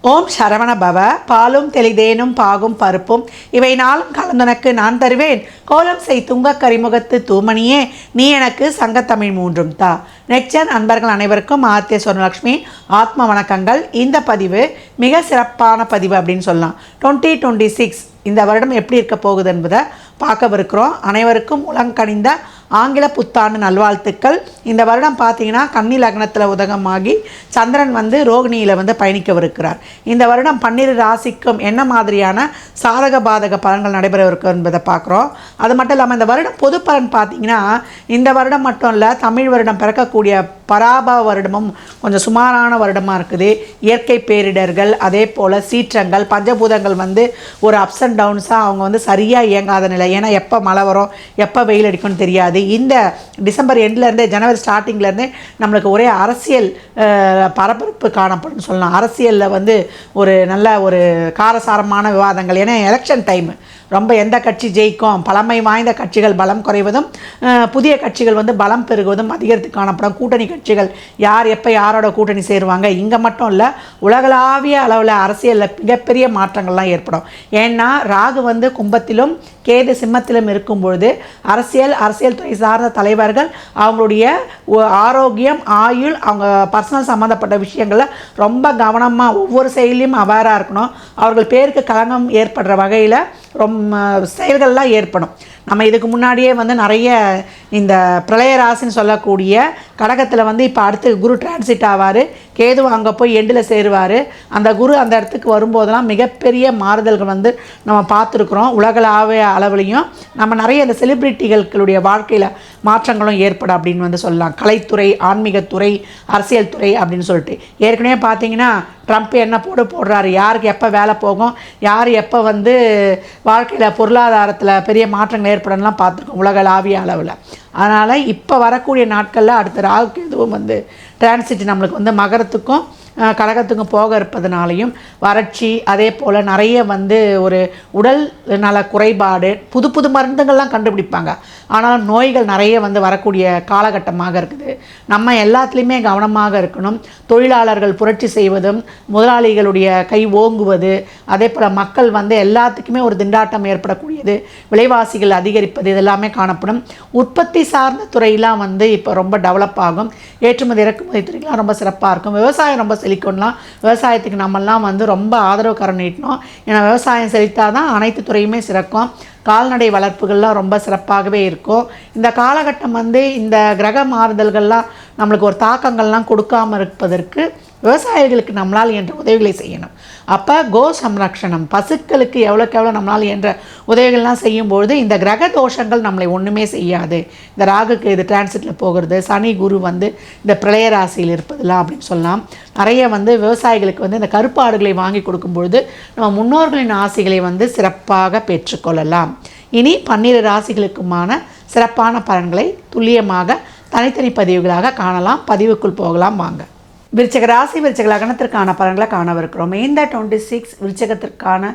ஓம் சரவண பவ. பாலும் தெளிதேனும் பாகும் பருப்பும் இவை நாளும் கலந்துனக்கு நான் தருவேன். கோலம் செய் துங்க கரிமுகத்து தூமணியே, நீ எனக்கு சங்கத்தமிழ் மூன்றும் தா. நெக்சர் அன்பர்கள் அனைவருக்கும் ஆத்திய சொர்ணலக்ஷ்மி ஆத்ம வணக்கங்கள். இந்த பதிவு மிக சிறப்பான பதிவு அப்படின்னு சொல்லலாம். 2026 இந்த வருடம் எப்படி இருக்க போகுது என்பதை பார்க்கவிருக்கிறோம். அனைவருக்கும் உலங்கணிந்த ஆங்கில புத்தாண்டு நல்வாழ்த்துக்கள். இந்த வருடம் பார்த்தீங்கன்னா கன்னி லக்னத்தில் உதகமாகி சந்திரன் ரோகிணியில் பயணிக்கவிருக்கிறார். இந்த வருடம் 12 ராசிக்கும் என்ன மாதிரியான சாதக பாதக பலன்கள் நடைபெறவிருக்கு என்பதை பார்க்குறோம். அது மட்டும் இல்லாமல் இந்த வருடம் பொது பலன் பார்த்தீங்கன்னா இந்த வருடம் மட்டும் இல்லை, தமிழ் வருடம் பிறக்கக்கூடிய பராப வருடமும் கொஞ்சம் சுமாரான வருடமாக இருக்குது. இயற்கை பேரிடர்கள், அதே போல் சீற்றங்கள், பஞ்சபூதங்கள் ஒரு அப்ஸ் அண்ட் டவுன்ஸாக அவங்க சரியாக இயங்காத நிலை. ஏன்னா எப்போ மழை வரும் எப்போ வெயில் அடிக்கும்னு தெரியாது. இந்த டிசம்பர் எண்ட்லேருந்தே ஜனவரி ஸ்டார்டிங்லேருந்தே நம்மளுக்கு ஒரே அரசியல் பரபரப்பு காணப்படும் சொல்லலாம். அரசியலில் ஒரு நல்ல ஒரு காரசாரமான விவாதங்கள். ஏன்னா எலெக்ஷன் டைம் ரொம்ப எந்த கட்சி ஜெயிக்கும், பழமை வாய்ந்த கட்சிகள் பலம் குறைவதும் புதிய கட்சிகள் பலம் பெருகுவதும் அதிகரித்து காணப்படும். கூட்டணி கட்சிகள் யார் எப்போ யாரோட கூட்டணி சேருவாங்க, இங்கே மட்டும் இல்லை உலகளாவிய அளவில் அரசியலில் மிகப்பெரிய மாற்றங்கள்லாம் ஏற்படும். ஏன்னா ராகு கும்பத்திலும் கேது சிம்மத்திலும் இருக்கும் பொழுது அரசியல் துறை சார்ந்த தலைவர்கள் அவங்களுடைய ஆரோக்கியம், ஆயுள், அவங்க பர்சனல் சம்மந்தப்பட்ட விஷயங்களில் ரொம்ப கவனமாக ஒவ்வொரு செயலையும் அவேராக இருக்கணும். அவர்கள் பேருக்கு களங்கம் ஏற்படுற வகையில் ரொம்ப செயல்கள்லாம் ஏற்படும். நம்ம இதுக்கு முன்னாடியே நிறைய இந்த பிரளய ராசின்னு சொல்லக்கூடிய கடகத்தில் இப்போ அடுத்து குரு டிரான்சிட் ஆவார். கேது அங்கே போய் எண்டில் சேருவார். அந்த குரு அந்த இடத்துக்கு வரும்போதெல்லாம் மிகப்பெரிய மாறுதல்கள் நம்ம பார்த்துருக்குறோம். உலகளாவிய அளவுலையும் நம்ம நிறைய இந்த செலிப்ரிட்டிகளுடைய வாழ்க்கையில் மாற்றங்களும் ஏற்படும் அப்படின்னு சொல்லலாம். கலைத்துறை, ஆன்மீகத்துறை, அரசியல் துறை அப்படின்னு சொல்லிட்டு ஏற்கனவே பார்த்தீங்கன்னா ட்ரம்ப் என்ன போடுறாரு, யாருக்கு எப்போ வேலை போகும், யார் எப்போ வாழ்க்கையில் பொருளாதாரத்தில் பெரிய மாற்றங்கள் ஏற்படலாம் பார்த்துருக்கோம் உலகளாவிய அளவில். அதனால் இப்போ வரக்கூடிய நாட்களில் அடுத்த ராகுக்கு எதுவும் டிரான்சிட் நம்மளுக்கு மகரத்துக்கும் கடகத்துக்கும் போக இருப்பதனாலையும் வறட்சி, அதே போல் நிறைய ஒரு உடல் நல குறைபாடு, புது புது மருந்துகள்லாம் கண்டுபிடிப்பாங்க. ஆனால் நோய்கள் நிறைய வரக்கூடிய காலகட்டமாக இருக்குது. நம்ம எல்லாத்துலேயுமே கவனமாக இருக்கணும். தொழிலாளர்கள் புரட்சி செய்வதும், முதலாளிகளுடைய கை ஓங்குவது, அதே போல் மக்கள் எல்லாத்துக்குமே ஒரு திண்டாட்டம் ஏற்படக்கூடியது, விலைவாசிகள் அதிகரிப்பது, இதெல்லாமே காணப்படும். உற்பத்தி சார்ந்த துறையெல்லாம் இப்போ ரொம்ப டெவலப் ஆகும். ஏற்றுமதி இறக்குமதி துறையெல்லாம் ரொம்ப சிறப்பாக இருக்கும். விவசாயம் ரொம்ப செழிக்கணும்லாம். விவசாயத்துக்கு நம்மெல்லாம் ரொம்ப ஆதரவு கரம் நீட்டணும். ஏன்னா விவசாயம் செழித்தால் தான் அனைத்து துறையுமே சிறக்கும். கால்நடை வளர்ப்புகள்லாம் ரொம்ப சிறப்பாகவே இருக்கும். இந்த காலகட்டம் இந்த கிரக மாறுதல்கள்லாம் நம்மளுக்கு ஒரு தாக்கங்கள்லாம் கொடுக்காமல் இருப்பதற்கு விவசாயிகளுக்கு நம்மளால் என்ற உதவிகளை செய்யணும். அப்போ கோ சம்ரக்ஷணம், பசுக்களுக்கு எவ்வளோக்கு எவ்வளோ நம்மளால் என்ற உதவிகள்லாம் செய்யும்பொழுது இந்த கிரக தோஷங்கள் நம்மளை ஒன்றுமே செய்யாது. இந்த ராகுக்கு இது டிரான்சிட்டில் போகிறது, சனி குரு இந்த பிரளய ராசியில் இருப்பதெல்லாம் அப்படின்னு சொல்லலாம். நிறைய விவசாயிகளுக்கு இந்த கருப்பாடுகளை வாங்கி கொடுக்கும்பொழுது நம்ம முன்னோர்களின் ஆசைகளை சிறப்பாக பெற்றுக்கொள்ளலாம். இனி 12 ராசிகளுக்குமான சிறப்பான பலன்களை துல்லியமாக தனித்தனி பதிவுகளாக காணலாம். பதிவுக்குள் போகலாம் வாங்க. விருச்சக ராசி, விருச்சக லக்னத்திற்கான பலன்களை காணவிருக்கிறோம். இந்த 26 விருச்சகத்திற்கான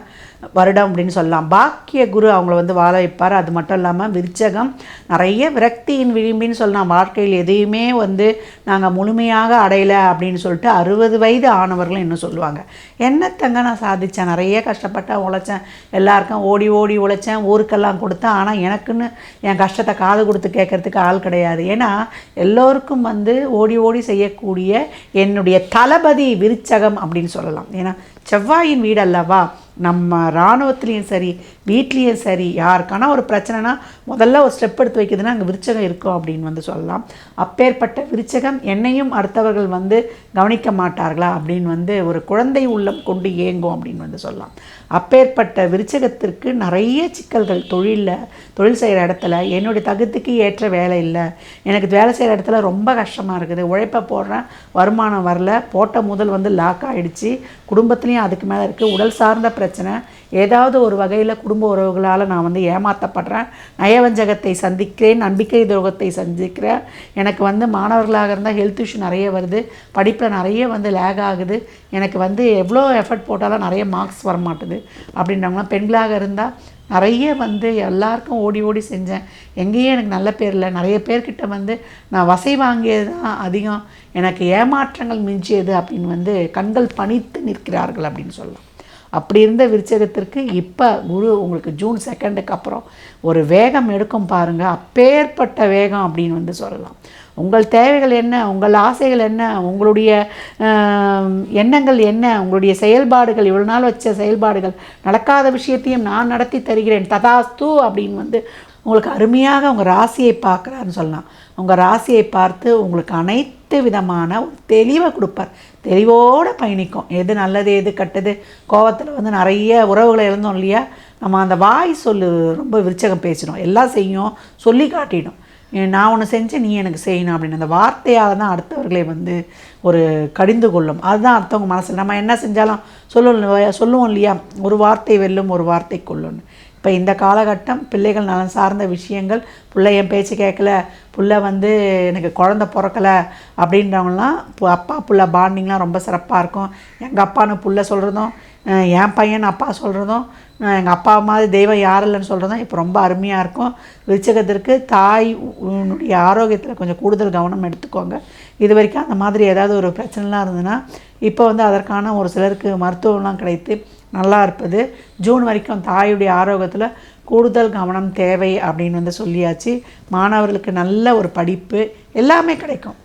வருடம் அப்படின்னு சொல்லலாம். பாக்கிய குரு அவங்கள வாழ வைப்பார். அது மட்டும் இல்லாமல் விருச்சகம் நிறைய விரக்தியின் விளிம்பின்னு சொல்லலாம். வாழ்க்கையில் எதையுமே நாங்கள் முழுமையாக அடையலை அப்படின்னு சொல்லிட்டு 60 வயது ஆனவர்களும் இன்னும் சொல்லுவாங்க. என்னத்தங்க நான் சாதித்தேன், நிறைய கஷ்டப்பட்டேன், உழைச்சேன், எல்லாருக்கும் ஓடி ஓடி உழைச்சேன், ஊருக்கெல்லாம் கொடுத்தேன், ஆனால் எனக்குன்னு என் கஷ்டத்தை காது கொடுத்து கேட்குறதுக்கு ஆள் கிடையாது. ஏன்னா எல்லோருக்கும் ஓடி ஓடி செய்யக்கூடிய என்னுடைய தளபதி விருச்சகம் அப்படின்னு சொல்லலாம். ஏன்னா செவ்வாயின் வீடு அல்லவா. நம்ம இராணுவத்துலேயும் சரி வீட்லேயும் சரி யாருக்கான ஒரு பிரச்சனைனா முதல்ல ஒரு ஸ்டெப் எடுத்து வைக்குதுன்னா அங்கே விருச்சகம் இருக்கும் அப்படின்னு சொல்லலாம். அப்பேற்பட்ட விருச்சகம் என்னையும் அடுத்தவர்கள் கவனிக்க மாட்டார்களா அப்படின்னு ஒரு குழந்தை உள்ளம் கொண்டு ஏங்கும் அப்படின்னு சொல்லலாம். அப்பேற்பட்ட விருச்சகத்திற்கு நிறைய சிக்கல்கள். தொழில் செய்கிற இடத்துல என்னுடைய தகுதிக்கு ஏற்ற வேலை இல்லை, எனக்கு வேலை செய்கிற இடத்துல ரொம்ப கஷ்டமாக இருக்குது, உழைப்பை போடுறேன் வருமானம் வரல, போட்ட முதல் லாக் ஆகிடுச்சு, குடும்பத்துலேயும் அதுக்கு மேலே இருக்குது, உடல் சார்ந்த பிரச்சனை, ஏதாவது ஒரு வகையில் குடும்ப உறவுகளால் நான் வந்து ஏமாற்றப்படுறேன், நயவஞ்சகத்தை சந்திக்கிறேன், நம்பிக்கை துரோகத்தை சந்திக்கிறேன், எனக்கு வந்து மாணவர்களாக இருந்தால் ஹெல்த் இஷ்யூ நிறைய வருது, படிப்பில் நிறைய வந்து லேக் ஆகுது, எனக்கு வந்து எவ்வளோ எஃபர்ட் போட்டாலும் நிறைய மார்க்ஸ் வர மாட்டுது அப்படின்றவங்களாம், பெண்களாக இருந்தால் நிறைய வந்து எல்லாருக்கும் ஓடி ஓடி செஞ்சேன், எங்கேயும் எனக்கு நல்ல பேர் இல்லை, நிறைய பேர்கிட்ட வந்து நான் வசை வாங்கியது தான் அதிகம், எனக்கு ஏமாற்றங்கள் மிஞ்சியது அப்படின்னு வந்து கண்கள் பணித்து நிற்கிறார்கள் அப்படின்னு சொல்லலாம். அப்படி இருந்த விருச்சகத்திற்கு இப்போ குரு உங்களுக்கு ஜூன் 2க்கு அப்புறம் ஒரு வேகம் எடுக்கும் பாருங்கள், அப்பேற்பட்ட வேகம் அப்படின்னு வந்து சொல்லலாம். உங்கள் தேவைகள் என்ன, உங்கள் ஆசைகள் என்ன, உங்களுடைய எண்ணங்கள் என்ன, உங்களுடைய செயல்பாடுகள், இவ்வளோ நாள் வச்ச செயல்பாடுகள், நடக்காத விஷயத்தையும் நான் நடத்தி தருகிறேன் ததாஸ்து அப்படின்னு வந்து உங்களுக்கு அருமையாக உங்கள் ராசியை பார்க்குறாருன்னு சொல்லலாம். உங்கள் ராசியை பார்த்து உங்களுக்கு அனைத்து விதமான ஒரு தெளிவை கொடுப்பார். தெளிவோடு பயணிக்கும், எது நல்லது எது கெட்டது. கோவத்தில் வந்து நிறைய உறவுகளை இழந்தோம் இல்லையா, நம்ம அந்த வாய் சொல்லு ரொம்ப விருச்சகம் பேசிடும், எல்லாம் செய்யும், சொல்லி காட்டிடும், நான் ஒன்று செஞ்சேன் நீ எனக்கு செய்யணும் அப்படின்னு. அந்த வார்த்தையால் தான் அடுத்தவர்களை வந்து ஒரு கடிந்து கொள்ளும். அதுதான் அடுத்தவங்க மனசில் நம்ம என்ன செஞ்சாலும் சொல்லுவோம் இல்லையா, ஒரு வார்த்தை வெல்லும் ஒரு வார்த்தை கொள்ளும்னு. இப்போ இந்த காலகட்டம் பிள்ளைகள் நலன் சார்ந்த விஷயங்கள், பிள்ளை என் பேச்சு கேட்கல, பிள்ளை வந்து எனக்கு குழந்த பிறக்கலை அப்படின்றவங்களாம் அப்பா பிள்ளை பாண்டிங்லாம் ரொம்ப சிறப்பாக இருக்கும். எங்கள் அப்பான்னு பிள்ளை சொல்கிறதும், என் பையன் அப்பா சொல்கிறதும், எங்கள் அப்பா மாதிரி தெய்வம் யாரும் இல்லைன்னு சொல்கிறதும் இப்போ ரொம்ப அருமையாக இருக்கும். விருச்சகத்திற்கு தாய் உன்னுடைய ஆரோக்கியத்தில் கொஞ்சம் கூடுதல் கவனம் எடுத்துக்கோங்க. இது வரைக்கும் அந்த மாதிரி ஏதாவது ஒரு பிரச்சனைலாம் இருந்ததுன்னா இப்போ வந்து அதற்கான ஒரு சிலருக்கு மருத்துவம்லாம் கிடைத்து நல்லா இருப்பது. ஜூன் வரைக்கும் தாயுடைய ஆரோக்கியத்தில் கூடுதல் கவனம் தேவை அப்படின்னு வந்து சொல்லியாச்சு. மாணவர்களுக்கு நல்ல ஒரு படிப்பு எல்லாமே கிடைக்கும்.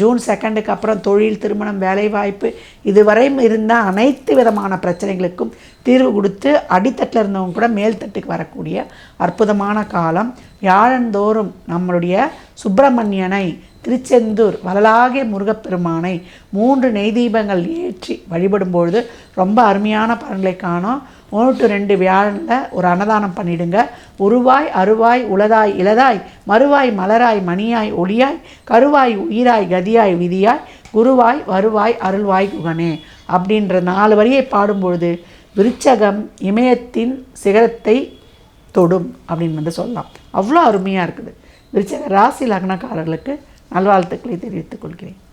ஜூன் 2க்கு அப்புறம் தொழில், திருமணம், வேலைவாய்ப்பு இதுவரையும் இருந்த அனைத்து விதமான பிரச்சனைகளுக்கும் தீர்வு கொடுத்து அடித்தட்டில் இருந்தவங்க கூட மேல்தட்டுக்கு வரக்கூடிய அற்புதமான காலம். வியாழந்தோறும் நம்மளுடைய சுப்பிரமணியனை, திருச்செந்தூர் வளலாகிய முருகப்பெருமானை 3 நெய் தீபங்கள் ஏற்றி வழிபடும்பொழுது ரொம்ப அருமையான பலன்களை காணும். 1 to 2 வியாழனில் ஒரு அன்னதானம் பண்ணிடுங்க. உருவாய் அருவாய் உளதாய் இளதாய் மறுவாய் மலராய் மணியாய் ஒளியாய் கருவாய் உயிராய் கதியாய் விதியாய் குருவாய் வருவாய் அருள்வாய் குகனே அப்படின்ற 4 வரியை பாடும்பொழுது விருச்சகம் இமயத்தின் சிகரத்தை தொடும் அப்படின்னு வந்து சொல்லலாம். அவ்வளோ அருமையாக இருக்குது. விருச்சக ராசி லக்னக்காரர்களுக்கு நல்வாழ்த்துக்களை தெரிவித்துக் கொள்கிறேன்.